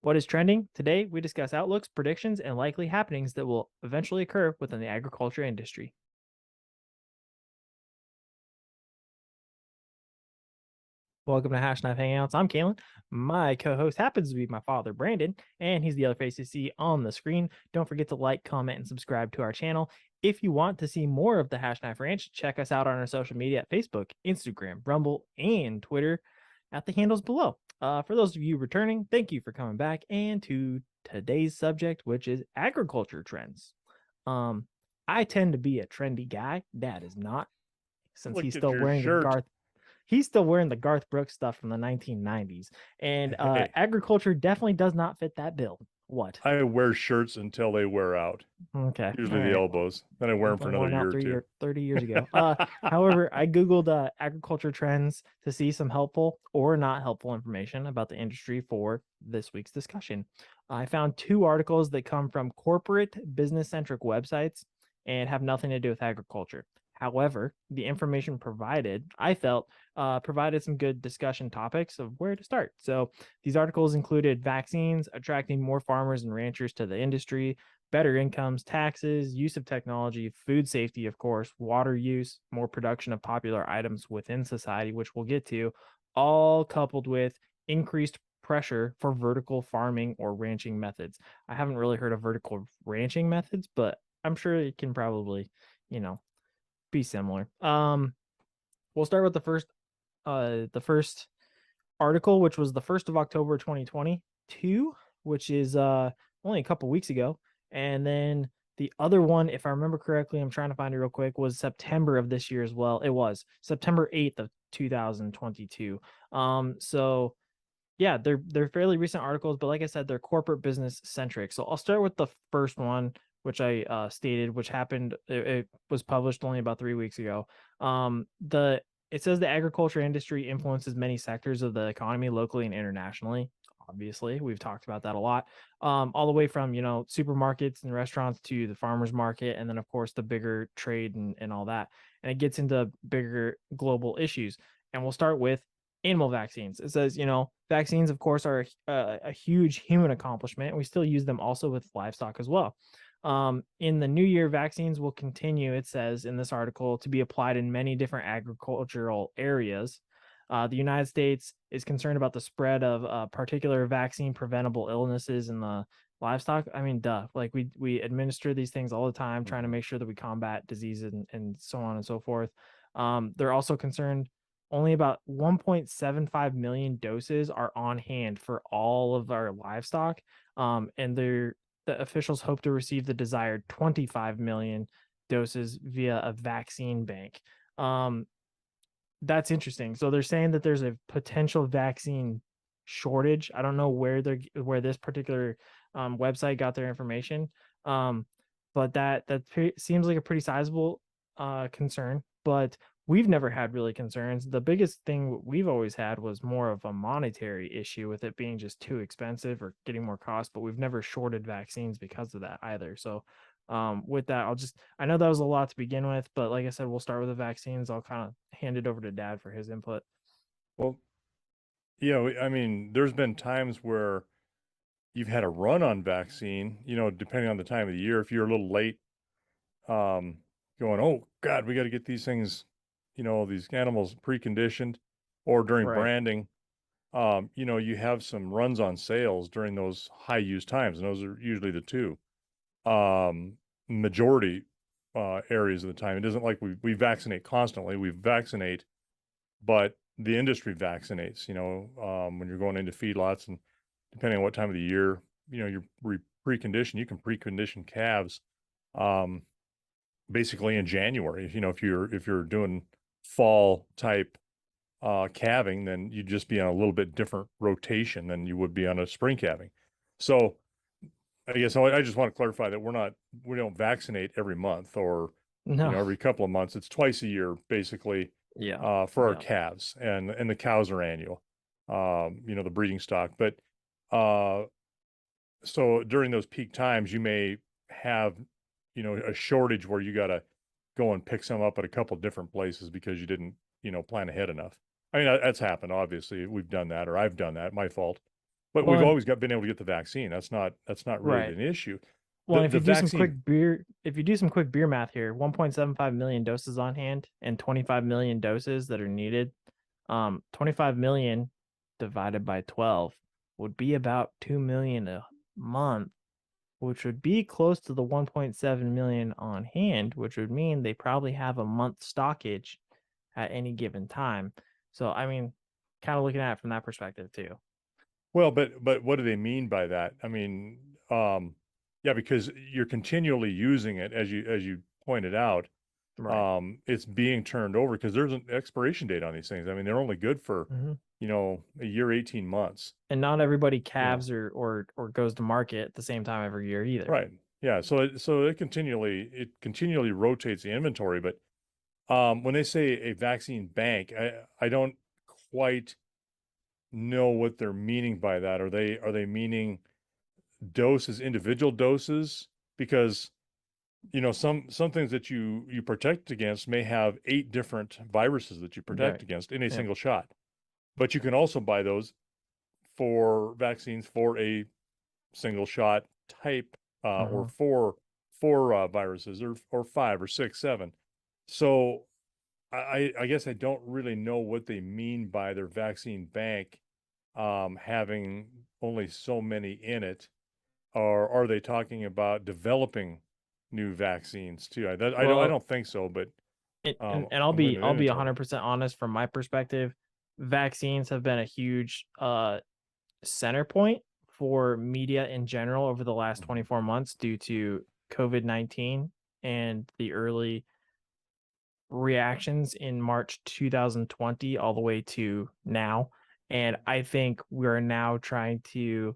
What is trending? Today, we discuss outlooks, predictions, and likely happenings that will eventually occur within the agriculture industry. Welcome to Hashknife Hangouts. I'm Calen. My co-host happens to be my father, Brandon, and he's the other face you see on the screen. Don't forget to like, comment, and subscribe to our channel. If you want to see more of the Hashknife Ranch, check us out on our social media at Facebook, Instagram, Rumble, and Twitter at the handles below. For those of you returning, thank you for coming back and to today's subject, which is agriculture trends. Um, I tend to be a trendy guy. Dad is not, since Look he's at still your wearing the shirt. Garth Brooks stuff from the 1990s. And Hey, agriculture definitely does not fit that bill. What? I wear shirts until they wear out, Okay. All usually the right. elbows. Then I wear them for Definitely another worn year out or two. 30 years ago. However, I Googled agriculture trends to see some helpful or not helpful information about the industry for this week's discussion. I found two articles that come from corporate business centric websites and have nothing to do with agriculture. However, the information provided, I felt, provided some good discussion topics of where to start. So these articles included vaccines, attracting more farmers and ranchers to the industry, better incomes, taxes, use of technology, food safety, of course, water use, more production of popular items within society, which we'll get to, all coupled with increased pressure for vertical farming or ranching methods. I haven't really heard of vertical ranching methods, but I'm sure it can probably, you know, be similar. We'll start with the first article, which was the 1st of October 2022, which is only a couple weeks ago. And then the other one, if I remember correctly, I'm trying to find it real quick, was September of this year as well. It was September 8th of 2022. So yeah, they're fairly recent articles, but like I said, they're corporate business centric. So I'll start with the first one, which I stated, which happened. It was published only about 3 weeks ago. The It says the agriculture industry influences many sectors of the economy locally and internationally. Obviously, we've talked about that a lot. All the way from supermarkets and restaurants to the farmers market, and then of course the bigger trade and all that. And it gets into bigger global issues. And we'll start with animal vaccines. It says, vaccines, of course, are a huge human accomplishment. We still use them also with livestock as well. In the new year, vaccines will continue, it says in this article, to be applied in many different agricultural areas. The United States is concerned about the spread of particular vaccine preventable illnesses in the livestock. I mean, duh. Like we administer these things all the time, trying to Mhm. make sure that we combat disease and so on and so forth. They're also concerned only about 1.75 million doses are on hand for all of our livestock. And the officials hope to receive the desired 25 million doses via a vaccine bank. Um, that's interesting. So they're saying that there's a potential vaccine shortage. I don't know where this particular website got their information, um, but that seems like a pretty sizable concern. But we've never had really concerns. The biggest thing we've always had was more of a monetary issue with it being just too expensive or getting more cost. But we've never shorted vaccines because of that either. So with that, I know that was a lot to begin with, but like I said, we'll start with the vaccines. I'll kind of hand it over to Dad for his input. Well, I mean, there's been times where you've had a run on vaccine, depending on the time of the year. If you're a little late, um, going, oh God, we got to get these things, these animals preconditioned, or during Right. branding, you have some runs on sales during those high use times, and those are usually the two. Majority areas of the time. It isn't like we vaccinate constantly. We vaccinate, but the industry vaccinates. When you're going into feedlots, and depending on what time of the year, you're preconditioned. You can precondition calves, um, basically in January. If you're doing fall type calving, then you'd just be on a little bit different rotation than you would be on a spring calving. So I guess I just want to clarify that we don't vaccinate every month or, No. every couple of months. It's twice a year, basically, Yeah. for our Yeah. calves, and the cows are annual, the breeding stock. But, uh, so during those peak times, you may have, a shortage where you got to go and pick some up at a couple different places because you didn't, plan ahead enough. I mean, that's happened. Obviously, we've done that, or I've done that. My fault. But we've Well, always been able to get the vaccine. That's not really right. an issue. Well, The if you do some vaccine. quick beer, if you do some quick beer math here, 1.75 million doses on hand and 25 million doses that are needed. 25 million divided by 12 would be about 2 million a month, which would be close to the 1.7 million on hand, which would mean they probably have a month stockage at any given time. So, I mean, kind of looking at it from that perspective too. Well, but what do they mean by that? I mean, yeah, because you're continually using it as you pointed out. Right. It's being turned over because there's an expiration date on these things. I mean, they're only good for, Mhm. a year, 18 months. And not everybody You know, calves or goes to market at the same time every year either. right? Yeah. So it continually rotates the inventory. But when they say a vaccine bank, I don't quite know what they're meaning by that. Are they meaning doses, individual doses? Because some things that you protect against may have 8 different viruses that you protect Right. against in a Yeah. single shot. But you can also buy those for vaccines for a single shot type, or Uh-huh. four viruses, or 5 or 6, 7. So I guess I don't really know what they mean by their vaccine bank, having only so many in it. Or are they talking about developing new vaccines too? I Well, don't think so, but and I'll I'm looking be at I'll be inventory. 100% honest from my perspective. Vaccines have been a huge center point for media in general over the last Mhm. 24 months due to COVID-19 and the early reactions in March 2020 all the way to now. And I think we're now trying to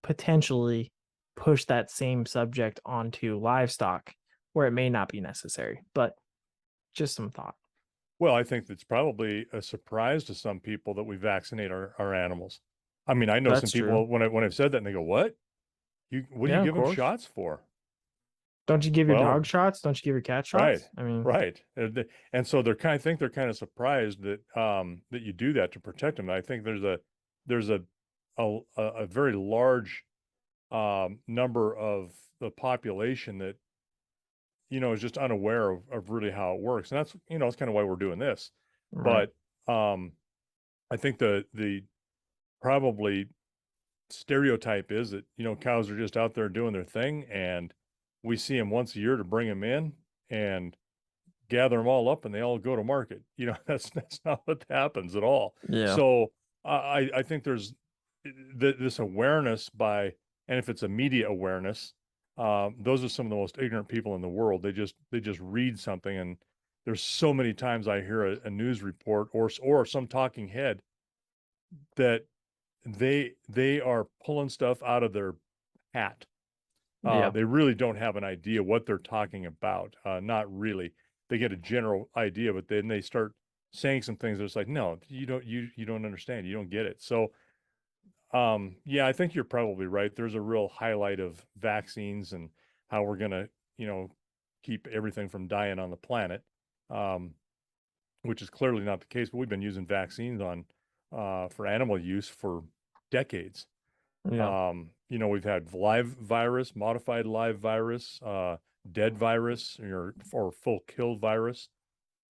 potentially push that same subject onto livestock where it may not be necessary, but just some thought. Well, I think it's probably a surprise to some people that we vaccinate our animals. I mean, I know some That's true. people when I've said that and they go, "What? What do you Yeah, of give them course. shots for?" Don't you give your dog Well, shots? Don't you give your cat right, shots? I mean, right. And so I think they're kind of surprised that you do that to protect them. And I think there's a very large number of the population that is just unaware of really how it works. And that's kind of why we're doing this. right. But I think the probably stereotype is that, cows are just out there doing their thing, and we see them once a year to bring them in and gather them all up and they all go to market. That's not what happens at all. Yeah. So I think there's this awareness and if it's a media awareness, those are some of the most ignorant people in the world. They just read something, and there's so many times I hear a news report or some talking head that they are pulling stuff out of their hat. Yeah. They really don't have an idea what they're talking about. Not really. They get a general idea, but then they start saying some things that's like, no, you don't understand. You don't get it. So, yeah, I think you're probably right. There's a real highlight of vaccines and how we're gonna, keep everything from dying on the planet, um, which is clearly not the case. But we've been using vaccines for animal use for decades. Yeah. We've had live virus, modified live virus, dead virus, or full kill virus.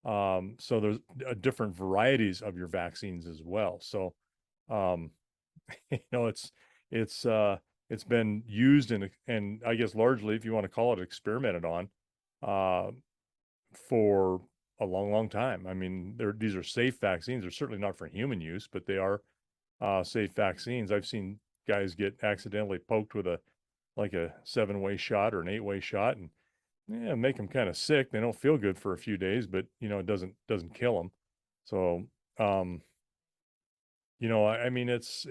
So there's different varieties of your vaccines as well. So, um, you know, it's it's uh, it's been used and I guess largely, if you want to call it, experimented on, uh, for a long, long time. I mean, these are safe vaccines. They're certainly not for human use, but they are safe vaccines. I've seen guys get accidentally poked with a 7-way shot or an 8-way shot, and yeah, make them kind of sick. They don't feel good for a few days, but it doesn't kill them. So, um, I mean, it's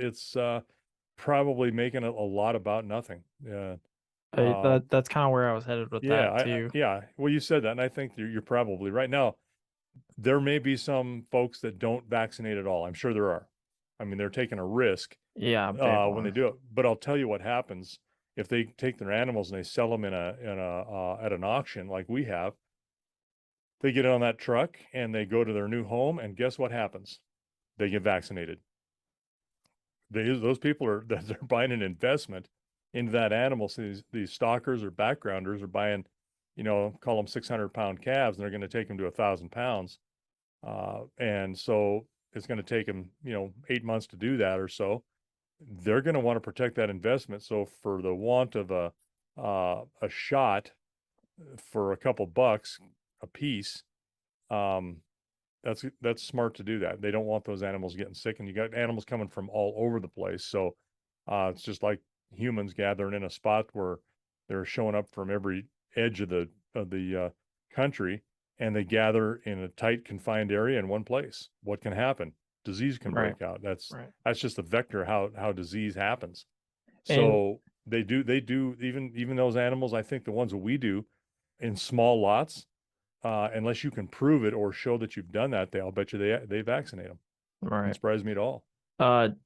probably making a lot about nothing. Yeah. That's kind of where I was headed with Yeah, that too. yeah. Well, you said that, and I think you're probably right. Now, there may be some folks that don't vaccinate at all. I'm sure there are. I mean, they're taking a risk Yeah, big when they one. do it. But I'll tell you what happens if they take their animals and they sell them at an auction like we have. They get on that truck and they go to their new home, and guess what happens? They get vaccinated. those people are they're buying an investment into that animal. So these stalkers or backgrounders are buying, call them 600-pound calves, and they're going to take them to 1,000 pounds. And so it's going to take them, 8 months to do that or so. They're going to want to protect that investment. So for the want of a shot for a couple bucks a piece, that's smart to do that. They don't want those animals getting sick, and you got animals coming from all over the place. So it's just like humans gathering in a spot where they're showing up from every edge of the country, and they gather in a tight, confined area in one place. What can happen? Disease can Right. break out. That's Right. just a vector how disease happens. And So they do even those animals. I think the ones that we do in small lots, unless you can prove it or show that you've done that, I'll bet you they vaccinate them. Doesn't right. surprise me at all.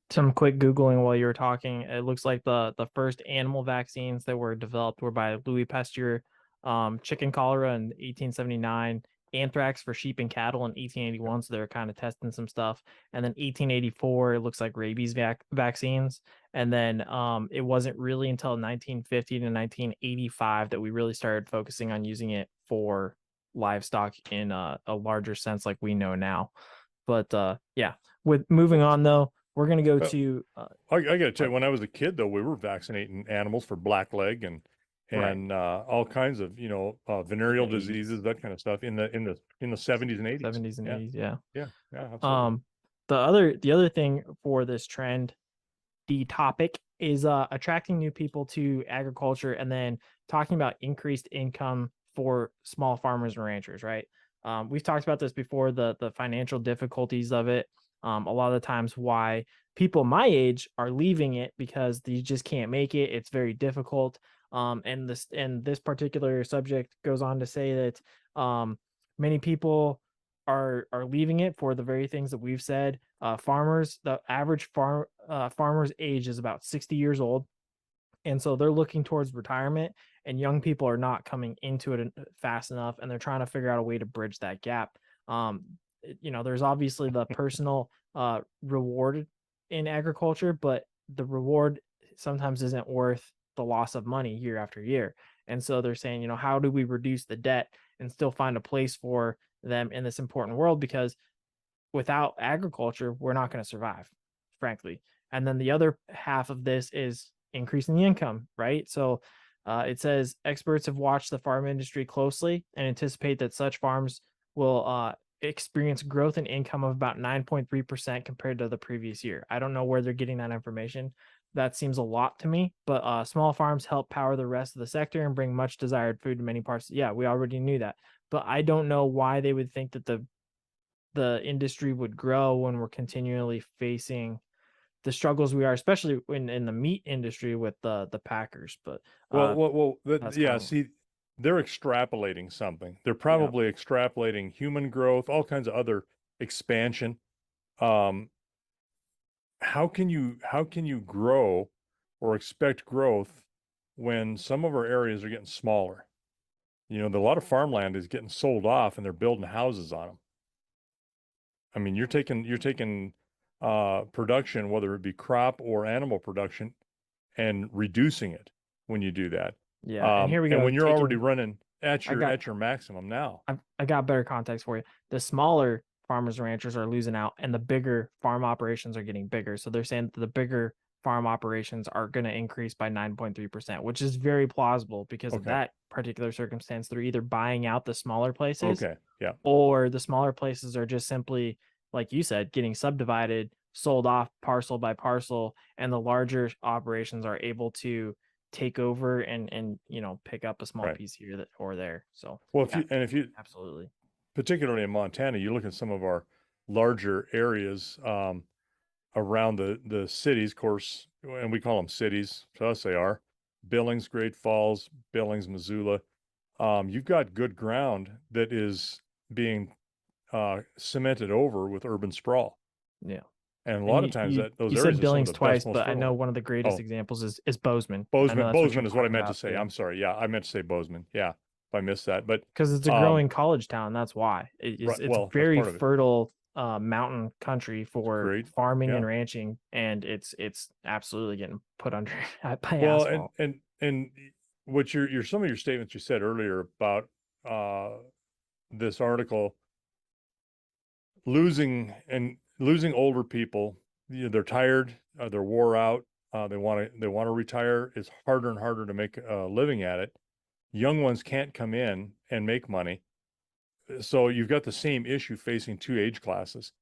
Some quick Googling while you were talking. It looks like the first animal vaccines that were developed were by Louis Pasteur, chicken cholera in 1879, anthrax for sheep and cattle in 1881. So they were kind of testing some stuff. And then 1884, it looks like rabies vaccines. And then it wasn't really until 1950 to 1985 that we really started focusing on using it for livestock in a larger sense like we know now. But yeah, with moving on though, we're gonna go to I got to tell you, when I was a kid, though, we were vaccinating animals for blackleg and all kinds of venereal diseases, that kind of stuff in the 70s and 80s. 70s and Yeah, 80s. Yeah. yeah, yeah, absolutely. The other thing for this trend, the topic is attracting new people to agriculture and then talking about increased income for small farmers and ranchers, right? We've talked about this before, the financial difficulties of it. A lot of the times why people my age are leaving it because they just can't make it. It's very difficult. And this particular subject goes on to say that many people are leaving it for the very things that we've said. Farmers, the average farmer's age is about 60 years old, and so they're looking towards retirement, and young people are not coming into it fast enough, and they're trying to figure out a way to bridge that gap. There's obviously the personal reward in agriculture, but the reward sometimes isn't worth the loss of money year after year. And so they're saying, how do we reduce the debt and still find a place for them in this important world? Because without agriculture, we're not going to survive, frankly. And then the other half of this is increasing the income, right? So it says experts have watched the farm industry closely and anticipate that such farms will experience growth in income of about 9.3% compared to the previous year. I don't know where they're getting that information. That seems a lot to me, but small farms help power the rest of the sector and bring much desired food to many parts. Yeah, we already knew that, but I don't know why they would think that the industry would grow when we're continually facing the struggles we are, especially in the meat industry with the packers. But yeah. See, they're extrapolating something. They're probably extrapolating human growth, all kinds of other expansion. How can you grow or expect growth when some of our areas are getting smaller? A lot of farmland is getting sold off, and they're building houses on them. I mean, you're taking production, whether it be crop or animal production, and reducing it when you do that. Yeah, and here we and go. when you're already running at I got your maximum now. I got better context for you. The smaller farmers and ranchers are losing out, and the bigger farm operations are getting bigger. So they're saying that the bigger farm operations are going to increase by 9.3%, which is very plausible because of that particular circumstance. They're either buying out the smaller places, or the smaller places are just simply, like you said, getting subdivided, sold off parcel by parcel, and the larger operations are able to take over and pick up a small piece here or there. So if you absolutely, particularly in Montana, you look at some of our larger areas around the cities, of course, and we call them cities. To us, they are Billings, Great Falls, Billings, Missoula. You've got good ground that is being cemented over with urban sprawl. Yeah. And a lot of times those you areas said are some of Billings the twice, best, most but I know fertile. one of the greatest examples is Bozeman. Bozeman is what I meant to say. I'm sorry. Yeah, I meant to say Bozeman. Yeah, if I missed that, but because it's a growing college town. That's why it's well, that's very part of it. fertile mountain country for Great. farming and Yeah. ranching, and it's absolutely getting put under by Well, asphalt. and what your some of your statements you said earlier about uh this article losing older people, they're tired, they're wore out, they want to retire. It's harder and harder to make a living at it. Young ones can't come in and make money. So you've got the same issue facing two age classes.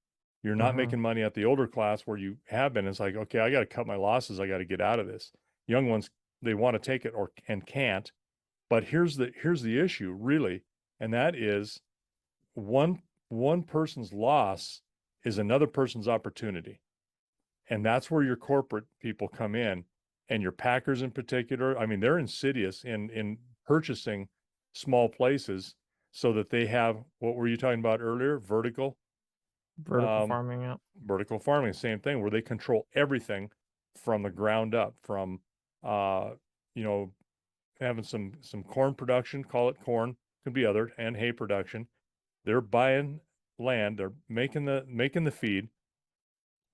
You're not Hmm. making money at the older class where you have been. It's like, okay, I got to cut my losses. I got to get out of this. Young ones, they want to take it or and can't. But here's the issue, really, and that is one one person's loss is another person's opportunity. And that's where your corporate people come in, and your packers in particular. I mean, they're insidious in purchasing small places so that they have, what were you talking about earlier? Vertical Um, farming, yeah. vertical farming, same thing, where they control everything from the ground up, from uh, you know, having some corn production, call it corn, could be other, and hay production. They're buying land, they're making the feed.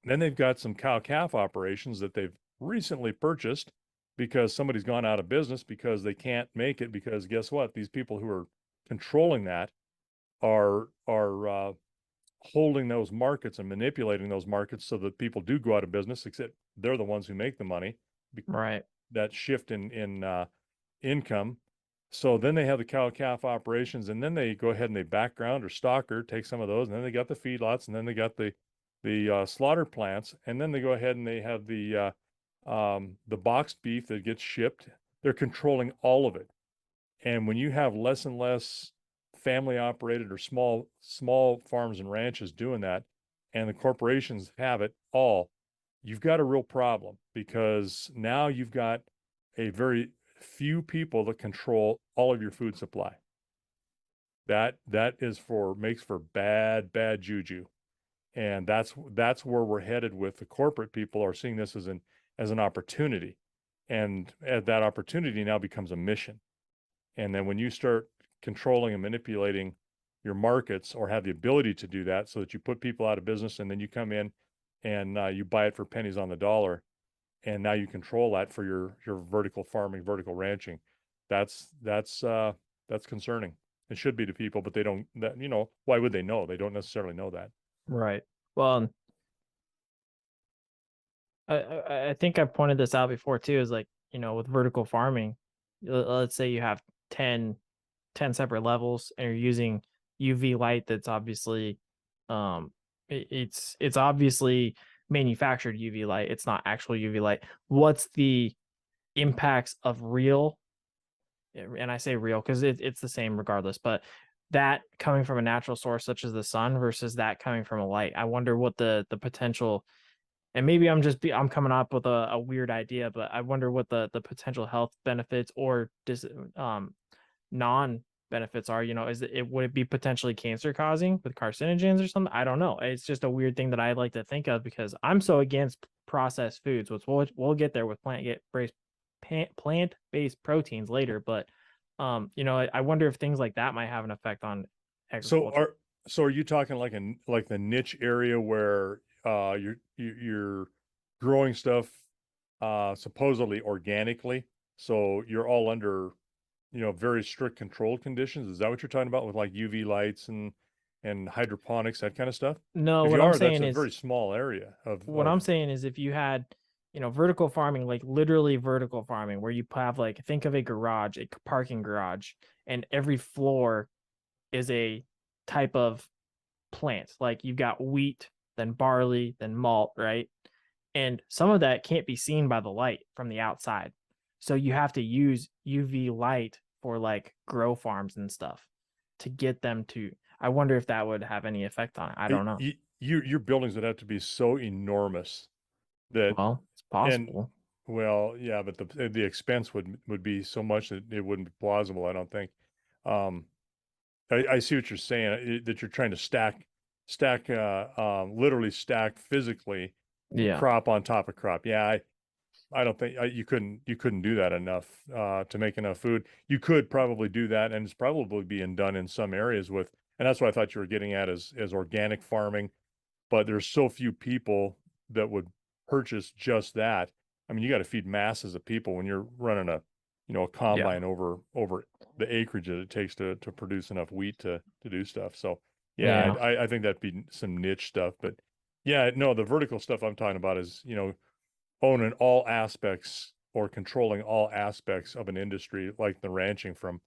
Then they've got some cow calf operations that they've recently purchased because somebody's gone out of business because they can't make it, because guess what? These people who are controlling that are holding those markets and manipulating those markets so that people do go out of business, except they're the ones who make the money. Right. That shift in income. So then they have the cow calf operations, and then they go ahead and they background or stalker, take some of those, and then they got the feedlots, and then they got the slaughter plants, and then they go ahead and they have the boxed beef that gets shipped. They're controlling all of it. And when you have less and less family operated or small farms and ranches doing that, and the corporations have it all, you've got a real problem, because now you've got a very few people that control all of your food supply. That is for makes for bad juju. And that's where we're headed. With the corporate people are seeing this as an opportunity, and that opportunity now becomes a mission. And then when you start controlling and manipulating your markets, or have the ability to do that, so that you put people out of business, and then you come in and you buy it for pennies on the dollar, and now you control that for your vertical farming, vertical ranching. That's concerning. It should be to people, but they don't. That, why would they know? They don't necessarily know that. Right. Well, I think I pointed this out before too, is like, with vertical farming, let's say you have 10 separate levels and you're using UV light that's obviously it's obviously manufactured UV light. It's not actual UV light. What's the impacts of real, and I say real because it's the same regardless, but that coming from a natural source such as the sun versus that coming from a light. I wonder what the potential, and maybe I'm coming up with a weird idea, but I wonder what the potential health benefits or non benefits are. Is would it be potentially cancer causing with carcinogens or something? I don't know. It's just a weird thing that I like to think of because I'm so against processed foods, which we'll get there with plant-based proteins later. But I wonder if things like that might have an effect on So agriculture. are you talking like the niche area where you're growing stuff supposedly organically? So you're all under, very strict controlled conditions. Is that what you're talking about with like UV lights and hydroponics, that kind of stuff? No, If what you I'm are, that's saying a is very small area of what I'm saying is if you had, vertical farming, like literally vertical farming, where you have like, think of a garage, a parking garage, and every floor is a type of plant. Like you've got wheat, then barley, then malt, right? And some of that can't be seen by the light from the outside. So you have to use UV light for like grow farms and stuff to get them to. I wonder if that would have any effect on it. I don't know. your buildings would have to be so enormous that, Well, it's and possible. well, yeah, but the expense would be so much that it wouldn't be plausible, I don't think. Um, I see what you're saying, that you're trying to literally stack physically Yeah. crop on top of crop. Yeah, I don't think you couldn't do that enough to make enough food. You could probably do that, and it's probably being done in some areas with, and that's what I thought you were getting at, as organic farming. but there's so few people that would purchase just that. I mean, you got to feed masses of people when you're running a, a Yeah. combine over the acreage that it takes to produce enough wheat to do stuff. So yeah, Yeah. I think that'd be some niche stuff, but yeah, no, the vertical stuff I'm talking about is, owning all aspects or controlling all aspects of an industry, like the ranching from,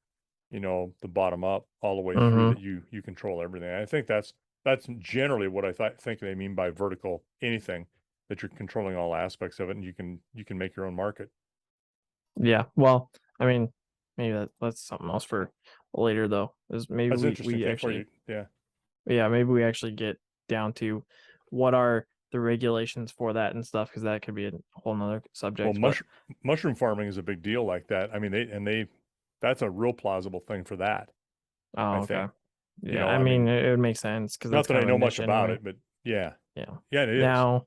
the bottom up all the way through, Mm-hmm. that you control everything. I think that's generally what I think they mean by vertical anything, that you're controlling all aspects of it, and you can make your own market. Yeah. Well, I mean, maybe that's something else for later though. Is maybe That's an we interesting we thing for actually you. Yeah. yeah, maybe we actually get down to what are the regulations for that and stuff, because that could be a whole nother Well, subject. But mushroom farming is a big deal like that. I mean, that's a real plausible thing for that, I oh, okay. think. Yeah, I I mean mean, it would make sense because not that's that I kind of a know much niche about anyway. it, but yeah. Yeah. Yeah, it is. Now,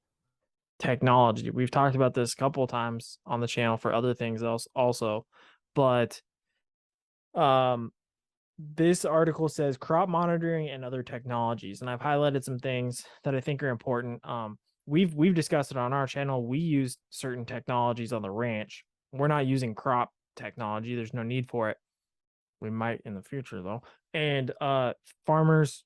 technology. We've talked about this a couple of times on the channel for other things else also, but um this article says crop monitoring and other technologies, and I've highlighted some things that I think are important. We've discussed it on our channel. We use certain technologies on the ranch. We're not using crop technology. There's no need for it. We might in the future though. And farmers,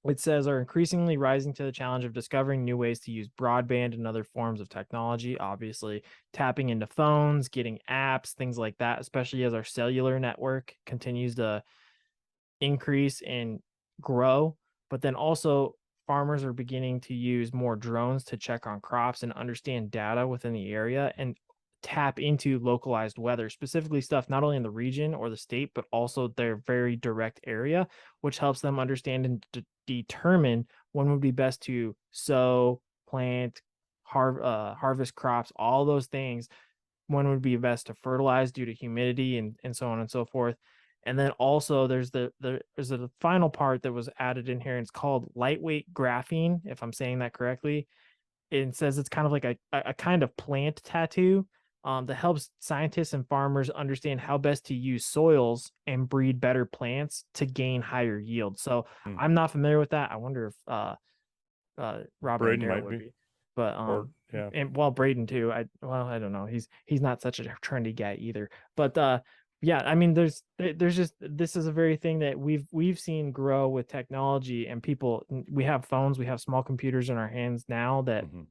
it says, are increasingly rising to the challenge of discovering new ways to use broadband and other forms of technology. Obviously, tapping into phones, getting apps, things like that, especially as our cellular network continues to increase and grow. But then also, farmers are beginning to use more drones to check on crops and understand data within the area and tap into localized weather, specifically stuff not only in the region or the state, but also their very direct area, which helps them understand and determine when would be best to sow, plant, harvest crops, all those things, when would be best to fertilize due to humidity and so on and so forth. And then also there's there's a final part that was added in here, and it's called lightweight graphene, if I'm saying that correctly. It says it's kind of like a kind of plant tattoo, that helps scientists and farmers understand how best to use soils and breed better plants to gain higher yield. So Hmm. I'm not familiar with that. I wonder if Robert and Braden Garrett might would be, be. But or yeah. and well, Braden too. I don't know. He's not such a trendy guy either. But yeah, I mean, there's just, this is a very thing that we've seen grow with technology and people. We have phones, we have small computers in our hands now that Hmm.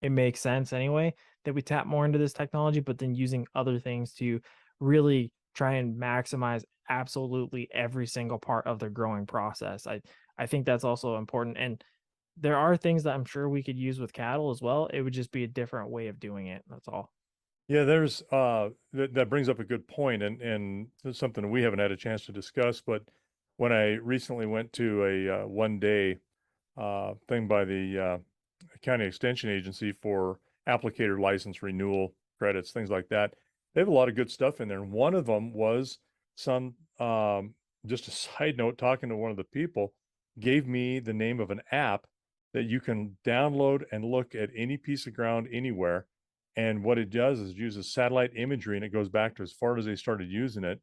it makes sense anyway that we tap more into this technology, but then using other things to really try and maximize absolutely every single part of the growing process. I think that's also important. And there are things that I'm sure we could use with cattle as well. It would just be a different way of doing it. That's all. Yeah, there's that brings up a good point, and it's something we haven't had a chance to discuss. But when I recently went to a 1 day thing by the county extension agency for applicator license renewal credits, things like that, they have a lot of good stuff in there. And one of them was some, just a side note, talking to one of the people, gave me the name of an app that you can download and look at any piece of ground anywhere. And what it does is it uses satellite imagery, and it goes back to as far as they started using it,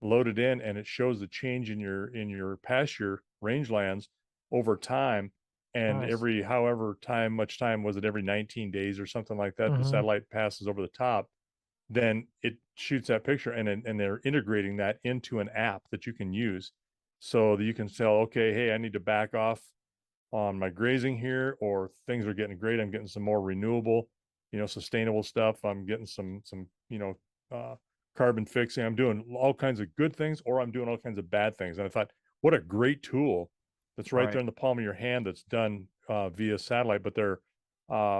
load it in, and it shows the change in your pasture rangelands over time. And Nice. every however much time was it, every 19 days or something like that, the Hmm. satellite passes over the top, then it shoots that picture, and they're integrating that into an app that you can use, so that you can tell, okay, hey, I need to back off on my grazing here, or things are getting great. I'm getting some more renewable, sustainable stuff. I'm getting some, uh, carbon fixing. I'm doing all kinds of good things, or I'm doing all kinds of bad things. And I thought, what a great tool that's right there Right. in the palm of your hand, that's done via satellite. But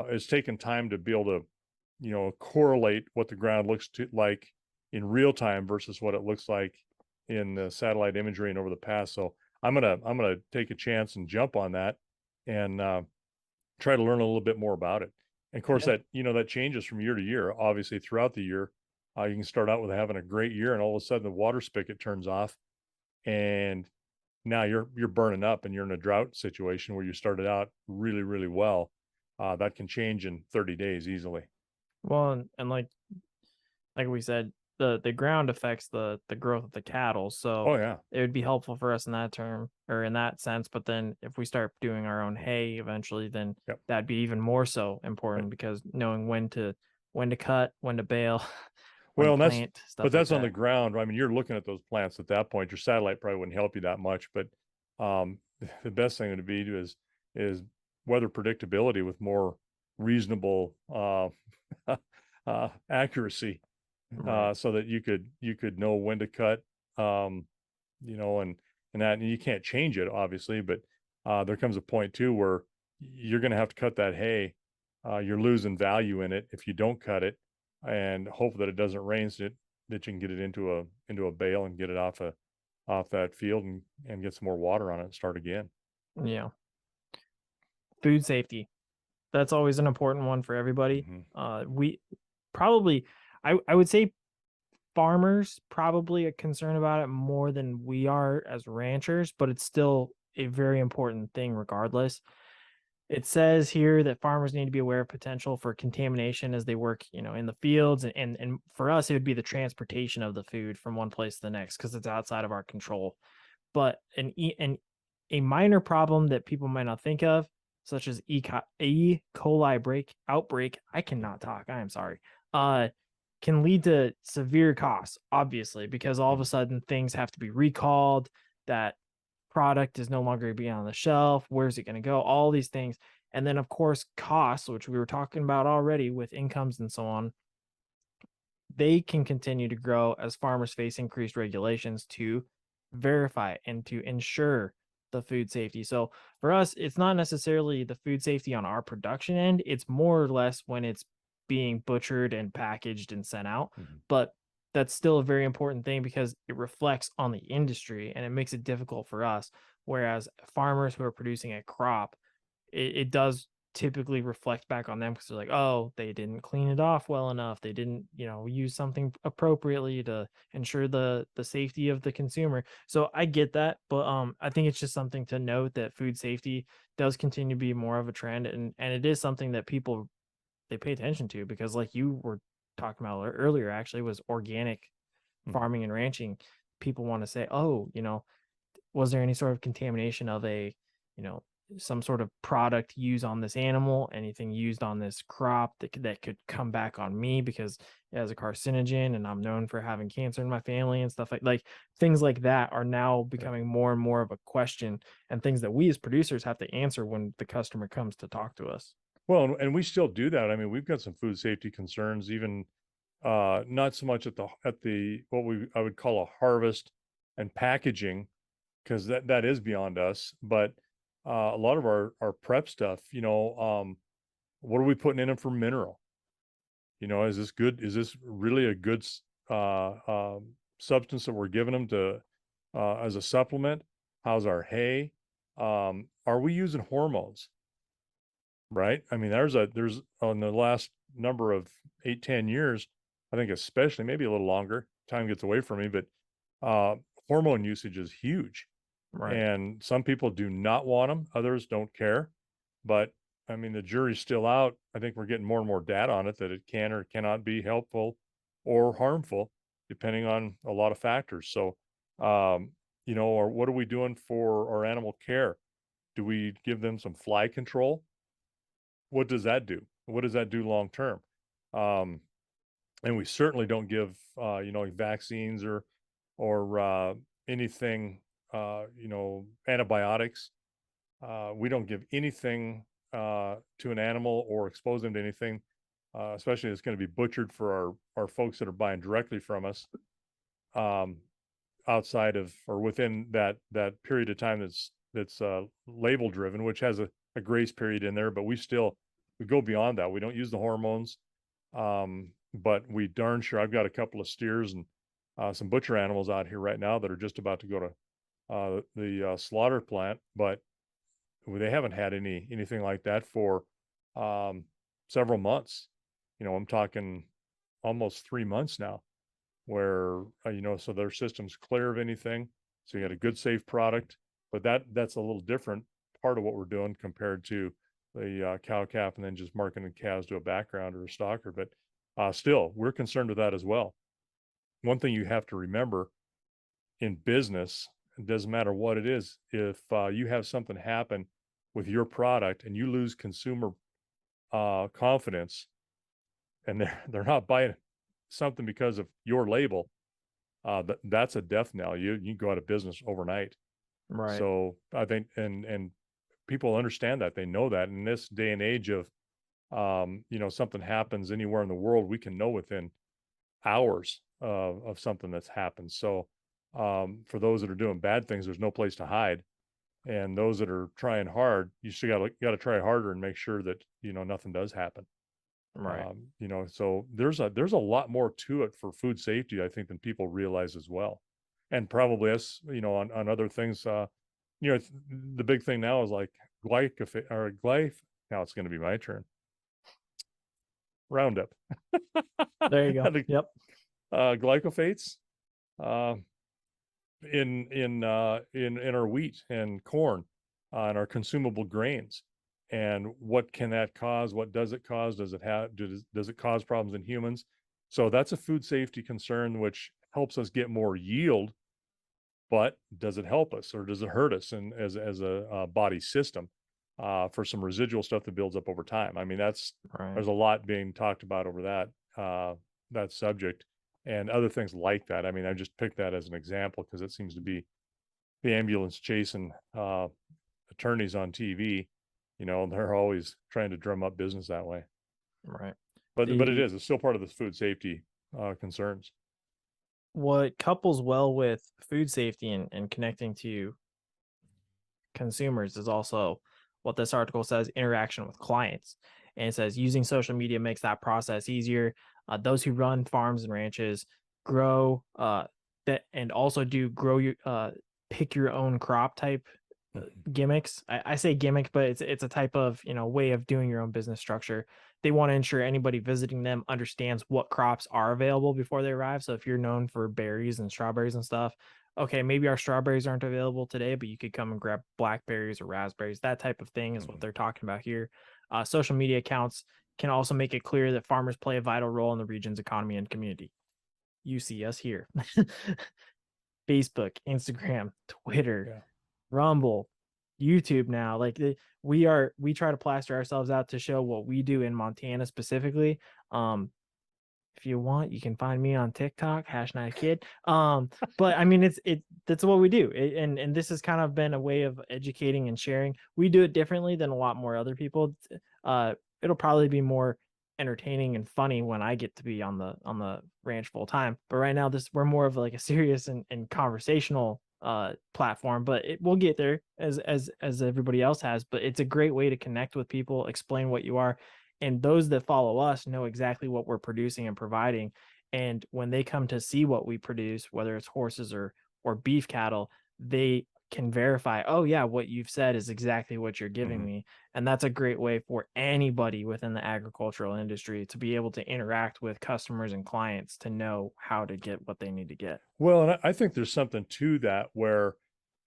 it's taken time to be able to, correlate what the ground looks like in real time versus what it looks like in the satellite imagery and over the past. So I'm gonna take a chance and jump on that, and try to learn a little bit more about it. And of course, Yeah. that changes from year to year. Obviously, throughout the year, you can start out with having a great year, and all of a sudden the water spigot turns off, and now you're burning up, and you're in a drought situation where you started out really, really well. That can change in 30 days easily. Well, and like we said, the ground affects the growth of the cattle. So Oh yeah. it would be helpful for us in that term or in that sense. But then if we start doing our own hay eventually, then Yep. that'd be even more so Right. important because knowing when to cut, when to bale, when to Well, and plant, but stuff like that's on the that. ground. I mean, you're looking at those plants at that point. Your satellite probably wouldn't help you that much, but the best thing would be is weather predictability with more reasonable accuracy, Right. so that you could know when to cut, um, and you can't change it obviously, but there comes a point too where you're going to have to cut that hay. You're losing value in it if you don't cut it, and hope that it doesn't rain so that you can get it into a bale and get it off that field and get some more water on it and start again. Yeah. Food safety. That's always an important one for everybody. Hmm. We probably, I would say farmers probably are concerned about it more than we are as ranchers, but it's still a very important thing regardless. It says here that farmers need to be aware of potential for contamination as they work, in the fields, and for us, it would be the transportation of the food from one place to the next because it's outside of our control. But a minor problem that people might not think of, such as E. coli outbreak, I cannot talk. I am sorry. Uh, can lead to severe costs, obviously, because all of a sudden things have to be recalled. That product is no longer being on the shelf. Where's it going to go? All these things. And then, of course, costs, which we were talking about already with incomes and so on, they can continue to grow as farmers face increased regulations to verify and to ensure the food safety. So for us, it's not necessarily the food safety on our production end, it's more or less when it's being butchered and packaged and sent out. Hmm. But that's still a very important thing because it reflects on the industry and it makes it difficult for us. Whereas farmers who are producing a crop, it does typically reflect back on them because they're like, oh, they didn't clean it off well enough. They didn't, use something appropriately to ensure the safety of the consumer. So I get that, but I think it's just something to note that food safety does continue to be more of a trend, and it is something that people they pay attention to because, like you were talking about earlier, actually, was organic Hmm. farming and ranching. People want to say, oh, was there any sort of contamination of you know, some sort of product used on this animal, anything used on this crop that could come back on me because it has a carcinogen and I'm known for having cancer in my family and stuff like things like that are now Right. becoming more and more of a question and things that we as producers have to answer when the customer comes to talk to us. Well, and we still do that. I mean, we've got some food safety concerns, even not so much at the what I would call a harvest and packaging, because that is beyond us. But a lot of our prep stuff, what are we putting in them for mineral? Is this good? Is this really a good substance that we're giving them to as a supplement? How's our hay? Are we using hormones? Right? I mean, there's on the last number of 8, 10 years, I think especially maybe a little longer. Time gets away from me, but uh, hormone usage is huge, Right. and some people do not want them. Others don't care, but I mean, the jury's still out. I think we're getting more and more data on it that it can or cannot be helpful or harmful, depending on a lot of factors. So, or what are we doing for our animal care? Do we give them some fly control? What does that do? What does that do long term? Um, and we certainly don't give, vaccines or anything, antibiotics. We don't give anything to an animal or expose them to anything, especially it's going to be butchered for our folks that are buying directly from us, um, outside of or within that period of time that's label driven, which has a grace period in there. But we go beyond that. We don't use the hormones, but we darn sure. I've got a couple of steers and some butcher animals out here right now that are just about to go to the slaughter plant, but they haven't had anything like that for um, several months. I'm talking almost 3 months now, where so their system's clear of anything. So you got a good, safe product, but that's a little different part of what we're doing compared to the cow calf and then just marking the calves to a background or a stalker. But still, we're concerned with that as well. one thing you have to remember in business, it doesn't matter what it is, if you have something happen with your product and you lose consumer confidence, and they're not buying something because of your label, that's a death knell. You go out of business overnight. Right. So I think, and people understand that, they know that in this day and age of, something happens anywhere in the world, we can know within hours of something that's happened. So for those that are doing bad things, there's no place to hide. And those that are trying hard, you still got to try harder and make sure that, nothing does happen. Right. So there's a lot more to it for food safety, I think, than people realize as well. And probably us, on other things, the big thing now is like now it's going to be my turn. Roundup. There you go. The, Yep. Glycophates uh, in our wheat and corn, and our consumable grains. And what can that cause? What does it cause? Does it cause problems in humans? So that's a food safety concern, which helps us get more yield. But does it help us or does it hurt us and as a body system for some residual stuff that builds up over time? I mean, Right. there's a lot being talked about over that subject and other things like that. I mean, I just picked that as an example because it seems to be the ambulance chasing attorneys on TV. They're always trying to drum up business that way. Right. But it's still part of the food safety concerns. What couples well with food safety and connecting to consumers is also what this article says: interaction with clients. And it says using social media makes that process easier. Those who run farms and ranches grow that and also do grow your pick your own crop type gimmicks. I say gimmick, but it's a type of way of doing your own business structure. They want to ensure anybody visiting them understands what crops are available before they arrive. So if you're known for berries and strawberries and stuff, okay, maybe our strawberries aren't available today, but you could come and grab blackberries or raspberries. That type of thing is what they're talking about here. Social media accounts can also make it clear that farmers play a vital role in the region's economy and community. You see us here. Facebook, Instagram, Twitter, Yeah. Rumble, YouTube now. Like we try to plaster ourselves out to show what we do in Montana specifically. If you want, you can find me on TikTok, Hashknife Kid. But I mean, that's what we do. And this has kind of been a way of educating and sharing. We do it differently than a lot more other people. It'll probably be more entertaining and funny when I get to be on the ranch full time. But right now, we're more of like a serious and conversational platform, but we'll get there as everybody else has. But it's a great way to connect with people, explain what you are, and those that follow us know exactly what we're producing and providing. And when they come to see what we produce, whether it's horses or beef cattle, they can verify, oh yeah, what you've said is exactly what you're giving me. And that's a great way for anybody within the agricultural industry to be able to interact with customers and clients to know how to get what they need to get. Well, and I think there's something to that where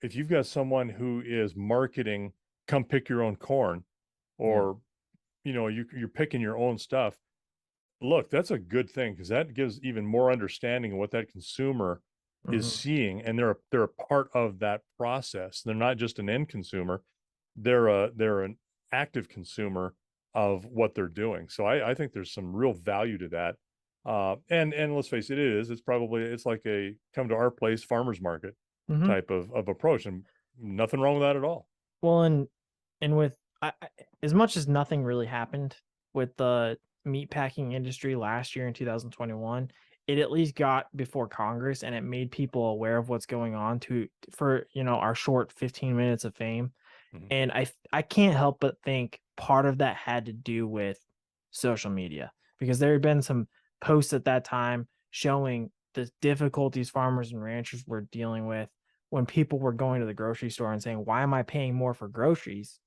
if you've got someone who is marketing, come pick your own corn, or you're picking your own stuff. Look, that's a good thing because that gives even more understanding of what that consumer is seeing, and they're a part of that process. They're not just an end consumer; they're an active consumer of what they're doing. So I think there's some real value to that. And let's face it, it's like a come to our place farmers market type of approach, and nothing wrong with that at all. Well, and with as much as nothing really happened with the meat packing industry last year in 2021, it at least got before Congress and it made people aware of what's going on for our short 15 minutes of fame. And I can't help but think part of that had to do with social media, because there had been some posts at that time showing the difficulties farmers and ranchers were dealing with when people were going to the grocery store and saying, why am I paying more for groceries?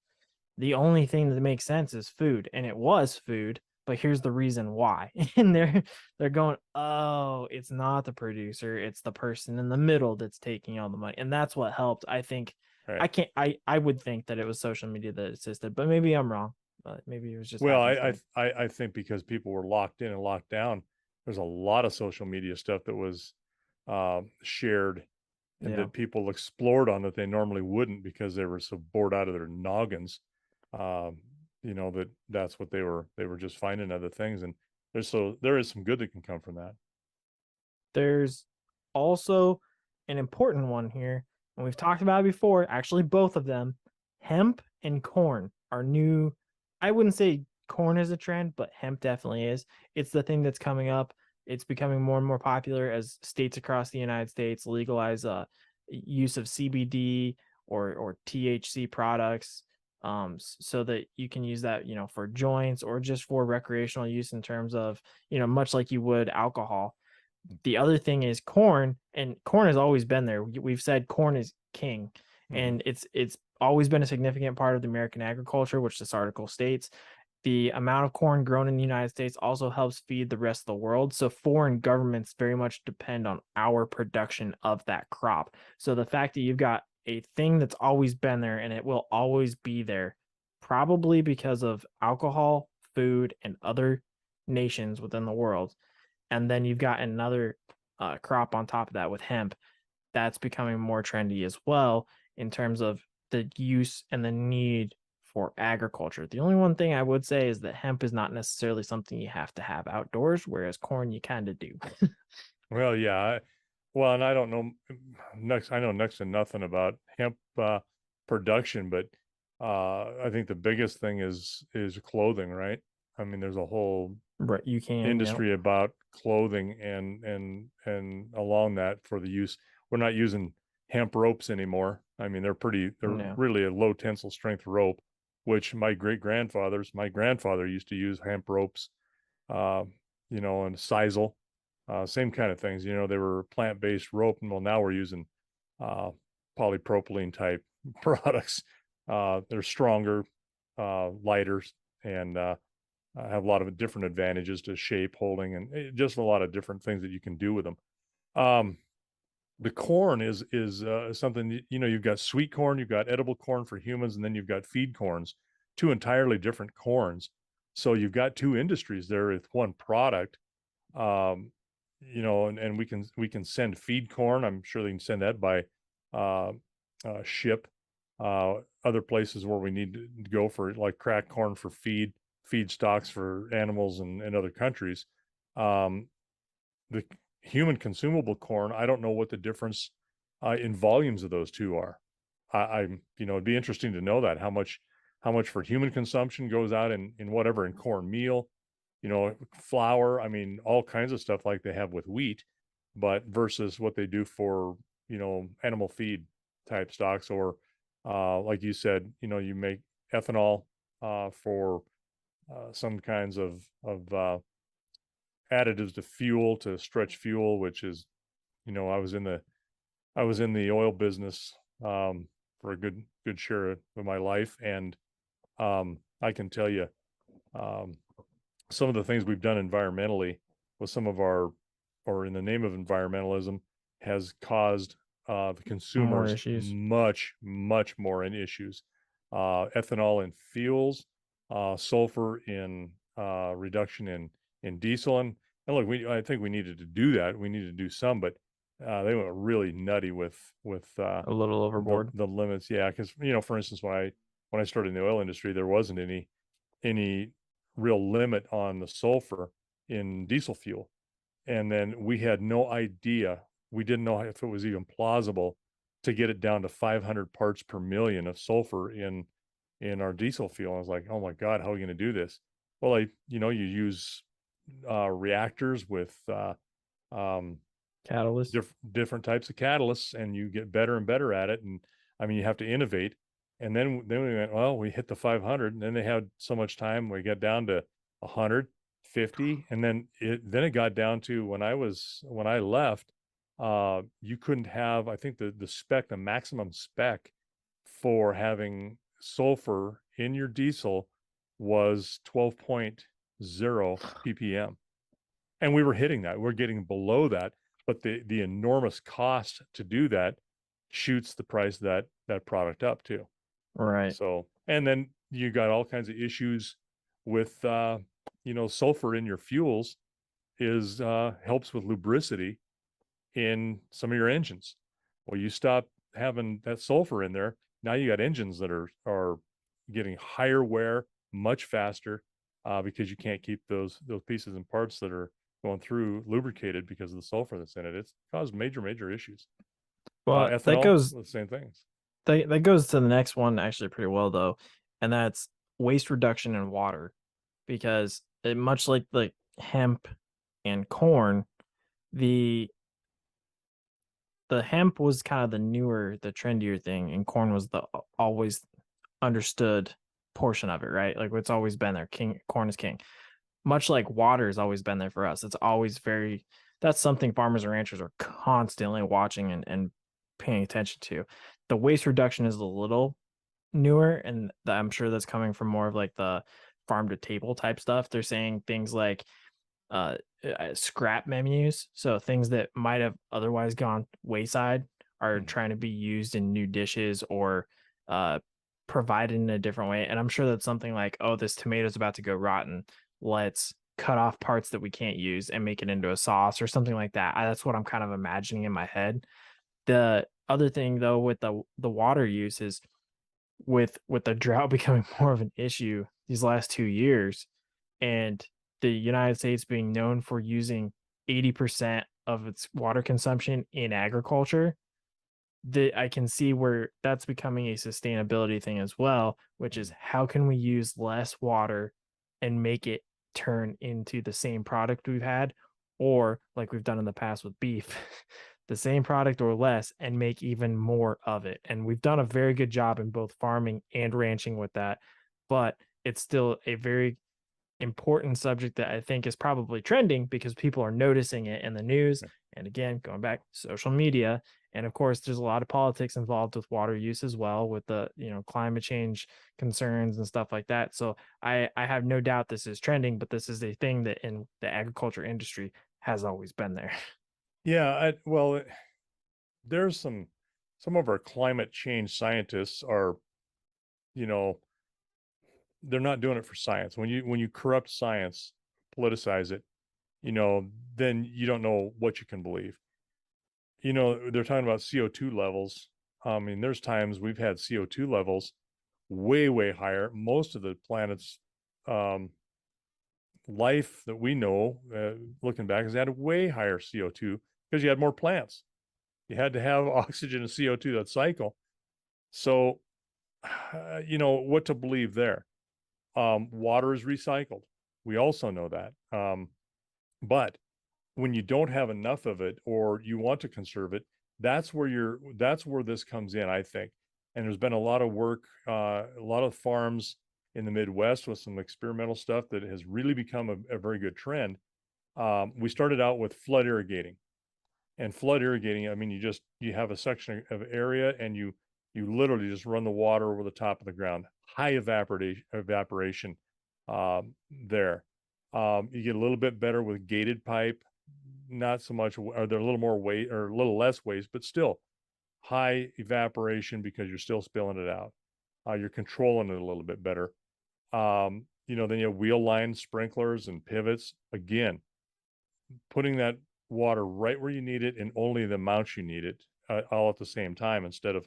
The only thing that makes sense is food. And it was food, but here's the reason why. And they're going, oh, it's not the producer, it's the person in the middle that's taking all the money. And that's what helped. I think Right. I would think that it was social media that assisted, but maybe I'm wrong. But maybe it was just Well, happenstance. I think because people were locked in and locked down, there's a lot of social media stuff that was shared and Yeah. that people explored on that they normally wouldn't because they were so bored out of their noggins. Um, that's what they were just finding other things. And there is some good that can come from that. There's also an important one here, and we've talked about it before. Actually, both of them, hemp and corn, are new. I wouldn't say corn is a trend, but hemp definitely is. It's the thing that's coming up. It's becoming more and more popular as states across the United States legalize use of CBD or THC products, so that you can use that, for joints or just for recreational use in terms of, much like you would alcohol. The other thing is corn, and corn has always been there. We've said corn is king, Mhm. and it's always been a significant part of the American agriculture, which this article states. The amount of corn grown in the United States also helps feed the rest of the world. So foreign governments very much depend on our production of that crop. So the fact that you've got a thing that's always been there and it will always be there, probably because of alcohol, food, and other nations within the world, and then you've got another crop on top of that with hemp that's becoming more trendy as well in terms of the use and the need for agriculture. The only one thing I would say is that hemp is not necessarily something you have to have outdoors, whereas corn you kind of do. Well, yeah. And I don't know I know next to nothing about hemp production, but I think the biggest thing is clothing, right? I mean, there's a whole But you can, yeah. industry about clothing and along that for the use. We're not using hemp ropes anymore. I mean, they're No. really a low tensile strength rope, which my grandfather used to use hemp ropes, uh, and sisal, same kind of things. They were plant-based rope, and well, now we're using uh, polypropylene type products. They're stronger, lighter, and have a lot of different advantages to shape, holding, and just a lot of different things that you can do with them. Um, the corn is something, you've got sweet corn, you've got edible corn for humans, and then you've got feed corns, two entirely different corns. So you've got two industries there with one product. Um, and we can send feed corn. I'm sure they can send that by uh, ship. Other places where we need to go for like cracked corn for feed stocks for animals and other countries. Um, the human consumable corn, I don't know what the difference in volumes of those two are. It'd be interesting to know that how much for human consumption goes out in whatever in corn meal, flour. I mean, all kinds of stuff like they have with wheat, but versus what they do for, animal feed type stocks or, like you said, you make ethanol for some kinds of additives to fuel to stretch fuel, which is, I was in the oil business for a good share of my life, and I can tell you um, some of the things we've done environmentally with some of our, or in the name of environmentalism, has caused the More consumers issues. much, much more in issues. Ethanol in fuels, sulfur in reduction in diesel, and look, I think we needed to do that. We needed to do some, but they went really nutty with A little overboard. the limits. Yeah, because for instance, when I started in the oil industry, there wasn't any real limit on the sulfur in diesel fuel. And then we had no idea. We didn't know if it was even plausible to get it down to 500 parts per million of sulfur in our diesel fuel. I was like, oh my God, how are we going to do this? Well, you use reactors with um, Catalyst. different types of catalysts, and you get better and better at it. And I mean, you have to innovate. And then we went, well, we hit the 500, and then they had so much time. We got down to 150, and then it got down to when I left, you couldn't have, I think the maximum spec for having sulfur in your diesel was 12.0 ppm, and we were hitting that. We're getting below that, but the enormous cost to do that shoots the price of that product up too. Right. So, and then you got all kinds of issues with sulfur in your fuels. is helps with lubricity in some of your engines. Well, you stop having that sulfur in there, now you got engines that are getting higher wear much faster because you can't keep those pieces and parts that are going through lubricated because of the sulfur that's in it. It's caused major issues. Well, Ethanol, the same things. that goes to the next one actually pretty well though, and that's waste reduction in water, because much like hemp and corn, the hemp was kind of the newer, the trendier thing, and corn was the always understood portion of it, right? Like it's always been there. Corn is king. Much like water has always been there for us. It's always that's something farmers and ranchers are constantly watching and paying attention to. The waste reduction is a little newer, and I'm sure that's coming from more of like the farm to table type stuff. They're saying things like uh scrap menus, so things that might have otherwise gone wayside are trying to be used in new dishes or uh provided in a different way. And I'm sure that's something like, oh, this tomato's about to go rotten, let's cut off parts that we can't use and make it into a sauce or something like that. That's what I'm kind of imagining in my head. The other thing though with the water use is, with the drought becoming more of an issue these last 2 years, and the United States being known for using 80% of its water consumption in agriculture, that I can see where that's becoming a sustainability thing as well, which is how can we use less water and make it turn into the same product we've had, or like we've done in the past with beef, the same product or less, and make even more of it. And we've done a very good job in both farming and ranching with that, but it's still a very important subject that I think is probably trending because people are noticing it in the news. And again, going back, social media. And of course, there's a lot of politics involved with water use as well, with the climate change concerns and stuff like that. So I have no doubt this is trending, but this is a thing that in the agriculture industry has always been there. Yeah, well, there's some of our climate change scientists are, you know, they're not doing it for science. When you corrupt science, politicize it, then you don't know what you can believe. They're talking about CO2 levels. I mean, there's times we've had CO2 levels way higher. Most of the planet's um, life that we know, looking back, has had a way higher CO2 because you had more plants. You had to have oxygen and CO2 that cycle. So, what to believe there? Water is recycled. We also know that. But when you don't have enough of it or you want to conserve it, that's where this comes in, I think. And there's been a lot of work, a lot of farms in the Midwest with some experimental stuff that has really become a very good trend. We started out with flood irrigating. And flood irrigating, I mean, you have a section of area and you literally just run the water over the top of the ground. High evaporation there. You get a little bit better with gated pipe, not so much, or they're a little more weight or a little less waste, but still high evaporation because you're still spilling it out. You're controlling it a little bit better. Then you have wheel line sprinklers and pivots. Again, putting that water right where you need it and only the amount you need it, all at the same time, instead of,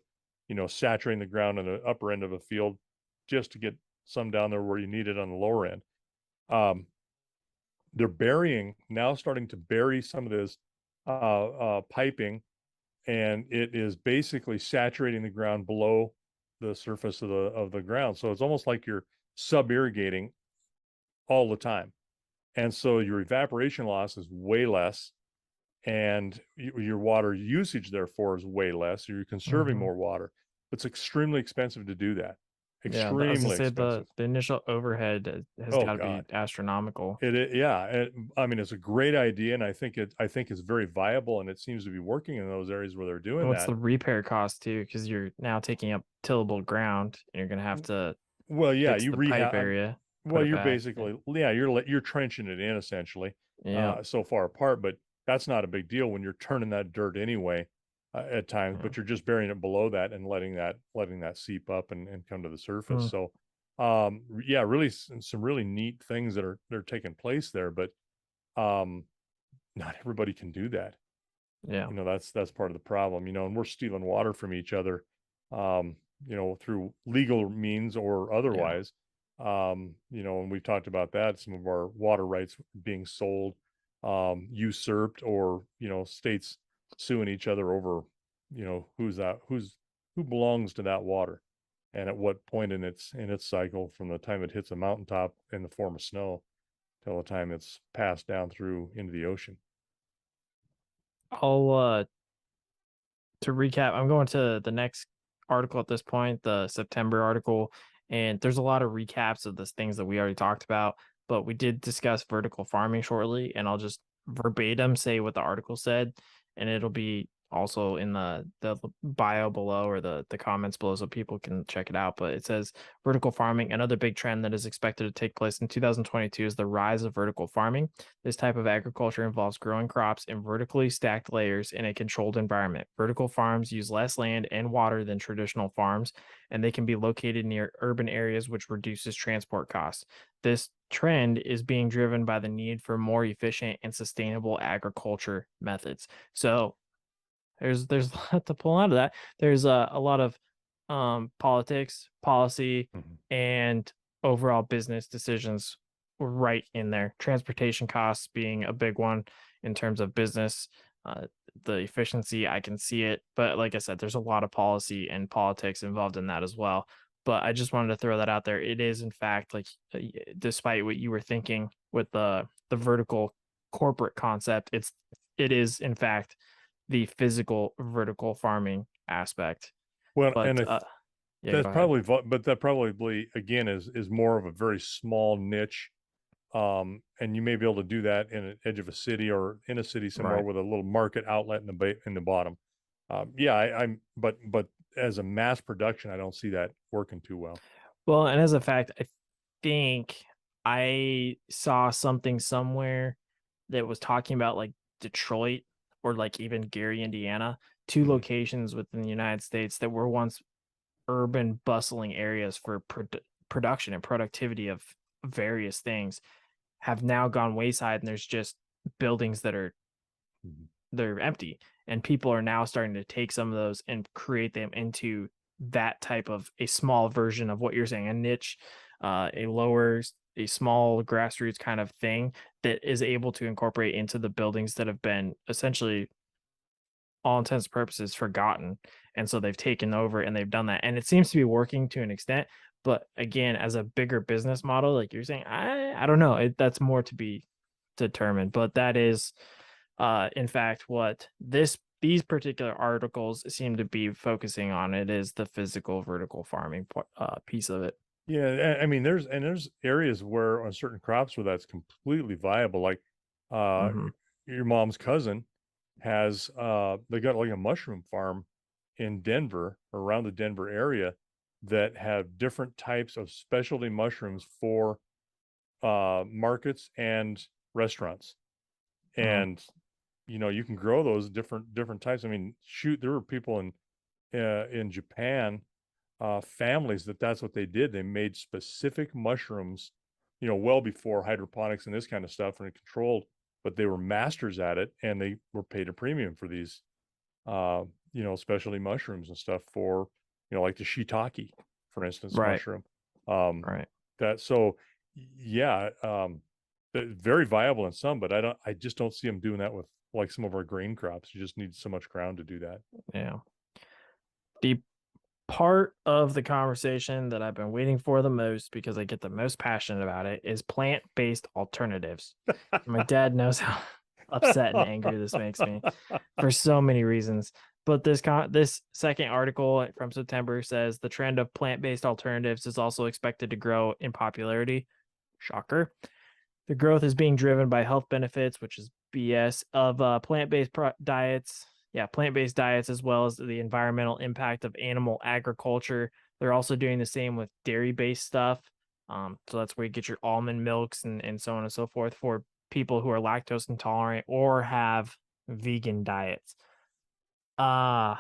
saturating the ground on the upper end of a field just to get some down there where you need it on the lower end. They're now starting to bury some of this piping, and it is basically saturating the ground below the surface of the ground. So it's almost like you're sub irrigating all the time. And so your evaporation loss is way less, and your water usage therefore is way less. So you're conserving more water. It's extremely expensive to do that. Yeah, I was gonna Extremely say expensive. the initial overhead has Oh got to be God. astronomical. Yeah. I mean, it's a great idea, and I think it's very viable, and it seems to be working in those areas where they're doing What's that. the repair cost too? Because you're now taking up tillable ground, and you're gonna have to Well, yeah, fix you the pipe rehab. area, put Well, it you're back. basically, you're trenching it in essentially, Yeah. so far apart, but that's not a big deal when you're turning that dirt anyway, at times, Yeah. but you're just burying it below that and letting that seep up and come to the surface. Hmm. So, yeah, really some really neat things that are taking place there, but, um, not everybody can do that. Yeah. That's part of the problem, and we're stealing water from each other, through legal means or Yeah. otherwise. And we've talked about that, some of our water rights being sold, usurped, or, states suing each other over, who belongs to that water and at what point in its cycle, from the time it hits a mountaintop in the form of snow till the time it's passed down through into the ocean. I'll to recap, I'm going to the next article at this point, the September article, and there's a lot of recaps of the things that we already talked about, but we did discuss vertical farming shortly, and I'll just verbatim say what the article said, and it'll be also in the bio below, or the comments below, so people can check it out. But it says vertical farming, another big trend that is expected to take place in 2022 is the rise of vertical farming. This type of agriculture involves growing crops in vertically stacked layers in a controlled environment. Vertical farms use less land and water than traditional farms, and they can be located near urban areas, which reduces transport costs. This trend is being driven by the need for more efficient and sustainable agriculture methods. So there's a lot to pull out of that. There's a lot of politics, policy, Mhm. and overall business decisions right in there. Transportation costs being a big one in terms of business. Uh, the efficiency, I can see it, but like I said, there's a lot of policy and politics involved in that as well. But I just wanted to throw that out there. It is, in fact, like despite what you were thinking with the vertical corporate concept, it is in fact the physical vertical farming aspect. Well, But and yeah, that's go ahead. but that probably again is more of a very small niche. And you may be able to do that in an edge of a city or in a city somewhere Right. with a little market outlet in the bottom. Yeah, but as a mass production, I don't see that working too well. Well, and as a fact, I think I saw something somewhere that was talking about like Detroit or like even Gary, Indiana, two Mhm. locations within the United States that were once urban bustling areas for production and productivity of various things have now gone wayside, and there's just buildings that are Mhm. they're empty, and people are now starting to take some of those and create them into that type of a small version of what you're saying, a niche, a small grassroots kind of thing that is able to incorporate into the buildings that have been essentially all intents and purposes forgotten. And so they've taken over and they've done that, and it seems to be working to an extent. But again, as a bigger business model, like you're saying, I don't know, that's more to be determined. But that is in fact what these particular articles seem to be focusing on. It is the physical vertical farming piece of it. Yeah, I mean, there's areas where on certain crops where that's completely viable. Like, uh, Hmm. your mom's cousin has they got like a mushroom farm in Denver, around the Denver area, that have different types of specialty mushrooms for markets and restaurants. Hmm. And you can grow those different types. I mean, shoot, there were people in Japan, families that's what they did. They made specific mushrooms, well before hydroponics and this kind of stuff and controlled, but they were masters at it, and they were paid a premium for these, specialty mushrooms and stuff for, like the shiitake, for instance, Right. mushroom. Um, Right. that so, yeah, very viable in some, but I just don't see them doing that with like some of our grain crops. You just need so much ground to do that. Yeah. The part of the conversation that I've been waiting for the most, because I get the most passionate about it, is plant-based alternatives. My dad knows how upset and angry this makes me for so many reasons. But this second article from September says the trend of plant-based alternatives is also expected to grow in popularity. Shocker. The growth is being driven by health benefits, which is BS, of plant-based diets. Yeah, plant-based diets, as well as the environmental impact of animal agriculture. They're also doing the same with dairy-based stuff. So that's where you get your almond milks and so on and so forth for people who are lactose intolerant or have vegan diets. Uh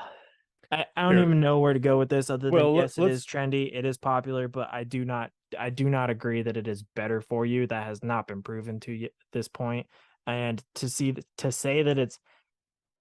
I don't Here, even know where to go with this other than well, yes, it is let's trendy, it is popular, but I do not agree that it is better for you. That has not been proven to this point. And to say that it's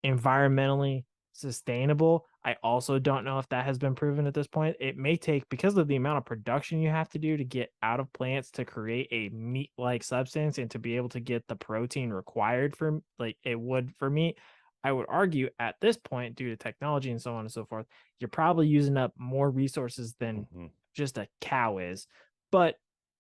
environmentally sustainable, I also don't know if that has been proven at this point. It may take, because of the amount of production you have to do to get out of plants to create a meat-like substance and to be able to get the protein required for like it would for meat. I would argue at this point, due to technology and so on and so forth, you're probably using up more resources than Mhm. just a cow is. But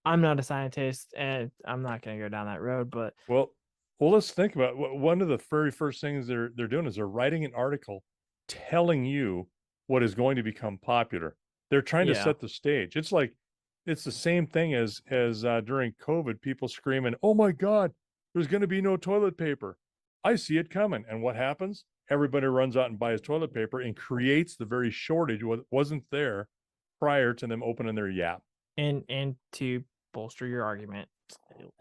I'm not a scientist and I'm not going to go down that road. But Well, let's think about one of the very first things they're doing is they're writing an article telling you what is going to become popular. They're trying to yeah, set the stage. It's like it's the same thing as during COVID, people screaming, "Oh my God, there's going to be no toilet paper." I see it coming, and what happens? Everybody runs out and buys toilet paper and creates the very shortage what wasn't there prior to them opening their yap. and to bolster your argument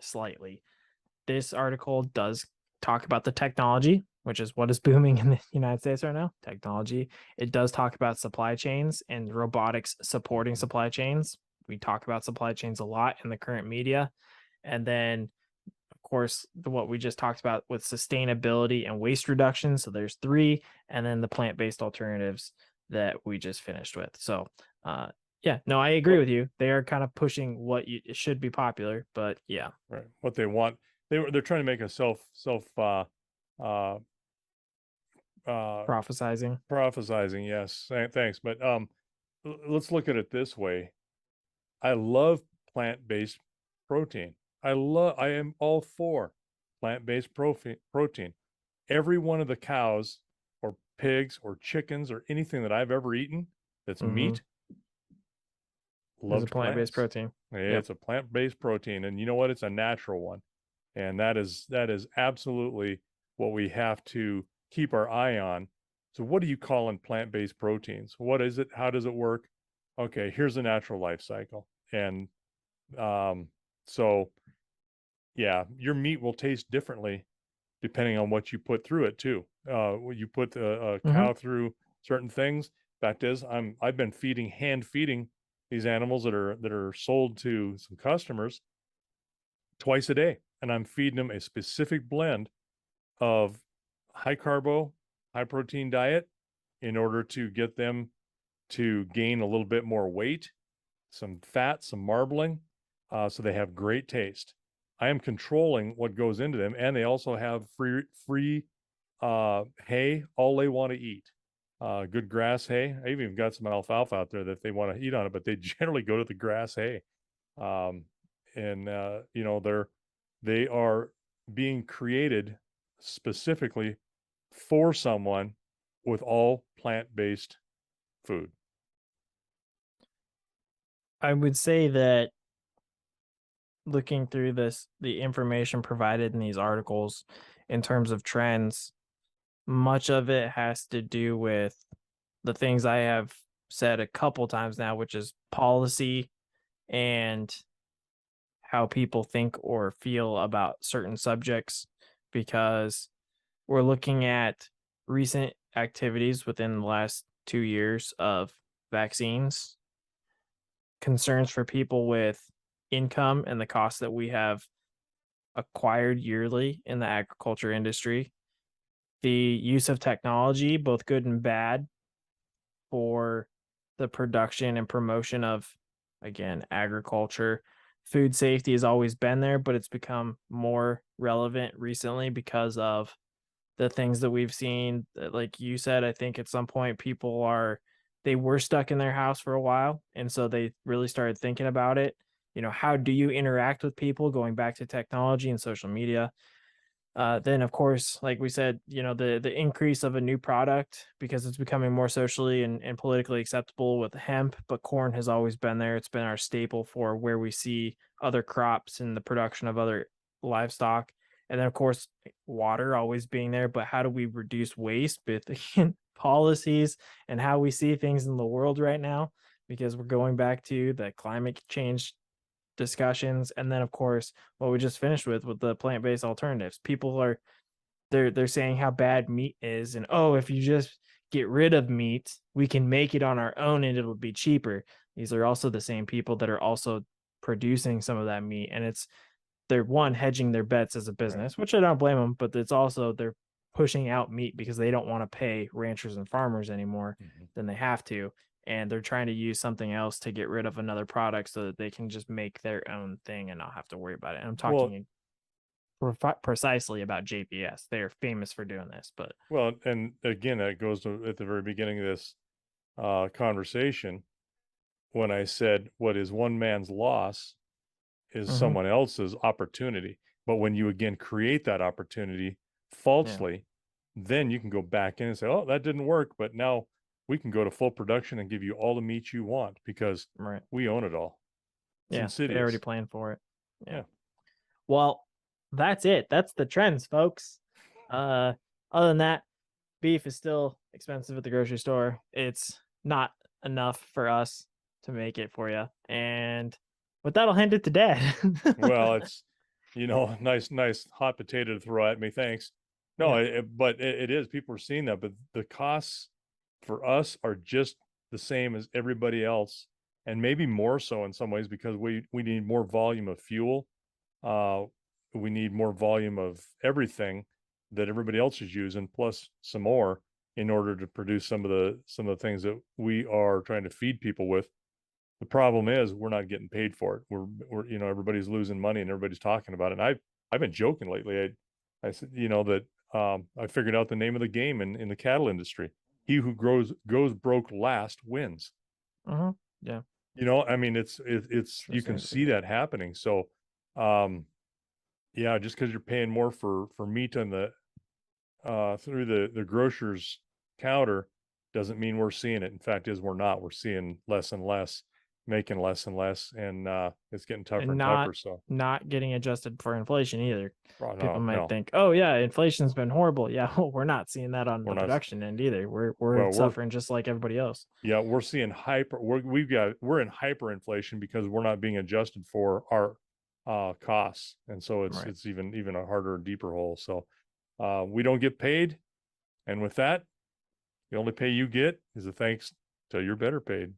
slightly, this article does talk about the technology, which is what is booming in the United States right now. Technology. It does talk about supply chains and robotics supporting supply chains. We talk about supply chains a lot in the current media. And then, of course, what we just talked about with sustainability and waste reduction. So there's three, and then the plant based alternatives that we just finished with. So, yeah, no, I agree What with you. They are kind of pushing it should be popular, but yeah, right? What they want? They're trying to make a uh, uh, prophesizing. prophesizing. Yes, thanks. But let's look at it this way. I love plant-based protein. I am all for plant-based protein. Every one of the cows or pigs or chickens or anything that I've ever eaten that's Mhm. meat Is a loved plant-based plants. protein. Yep. It's a plant-based protein, and you know what? It's a natural one, and that is absolutely what we have to keep our eye on. So, what do you call in plant-based proteins? What is it? How does it work? Okay, here's a natural life cycle, and um, so yeah, your meat will taste differently depending on what you put through it too. When you put a Mhm. cow through certain things. Fact is, I've been hand feeding these animals that are sold to some customers twice a day, and I'm feeding them a specific blend of high carbo, high protein diet in order to get them to gain a little bit more weight, some fat, some marbling, so they have great taste. I am controlling what goes into them, and they also have free hay, all they want to eat. Good grass hay. I even got some alfalfa out there that they want to eat on it, but they generally go to the grass hay. Um, and they are being created specifically for someone with all plant-based food. I would say that looking through the information provided in these articles in terms of trends, much of it has to do with the things I have said a couple times now, which is policy and how people think or feel about certain subjects, because we're looking at recent activities within the last 2 years of vaccines, concerns for people with income and the costs that we have acquired yearly in the agriculture industry, the use of technology, both good and bad, for the production and promotion of, again, agriculture. Food safety has always been there, but it's become more relevant recently because of the things that we've seen. Like you said, I think at some point they were stuck in their house for a while, and so they really started thinking about it. How do you interact with people, going back to technology and social media? Then, of course, like we said, the increase of a new product because it's becoming more socially and politically acceptable with hemp, but corn has always been there. It's been our staple for where we see other crops and the production of other livestock. And then, of course, water always being there. But how do we reduce waste with again, policies and how we see things in the world right now? Because we're going back to the climate change discussions, and then of course what we just finished with the plant-based alternatives. People are they're saying how bad meat is, and oh, if you just get rid of meat we can make it on our own and it'll be cheaper. These are also the same people that are also producing some of that meat, and they're one hedging their bets as a business, which I don't blame them, but it's also they're pushing out meat because they don't want to pay ranchers and farmers anymore than they have to. And they're trying to use something else to get rid of another product so that they can just make their own thing and not have to worry about it. And I'm Well, talking precisely about JPS. They're famous for doing this, but well, and again, that goes to at the very beginning of this conversation when I said what is one man's loss is someone else's opportunity. But when you again create that opportunity falsely, then you can go back in and say, oh, that didn't work, but now we can go to full production and give you all the meat you want because right. we own it all. It's Yeah, they already insidious. planned for it. Yeah. Well, that's it. That's the trends, folks. Other than that, beef is still expensive at the grocery store. It's not enough for us to make it for you. And with that, I'll hand it to Dad. Well, it's, nice hot potato to throw at me. Thanks. No, Yeah. but it is. People are seeing that, but the costs for us are just the same as everybody else, and maybe more so in some ways because we need more volume of fuel. We need more volume of everything that everybody else is using, plus some more in order to produce some of the things that we are trying to feed people with. The problem is we're not getting paid for it. We're everybody's losing money and everybody's talking about it. And I've been joking lately. I said, that I figured out the name of the game in the cattle industry. He who goes broke last wins. Yeah. I mean, it's Sure you can seems to see be. that happening. So, yeah, just because you're paying more for meat on the through the grocer's counter doesn't mean we're seeing it. In fact, is we're not. We're seeing less and less, making less and less, and it's getting tougher And and tougher. So, not getting adjusted for inflation either. oh, People might no, think, "Oh yeah, inflation's been horrible." Yeah, well, we're not seeing that on we're the not. production end either. We're Well, suffering just like everybody else. yeah, we're seeing we're in hyperinflation because we're not being adjusted for our costs, and so Right. it's even a harder, deeper hole. So, we don't get paid, and with that, the only pay you get is a thanks till you're better paid.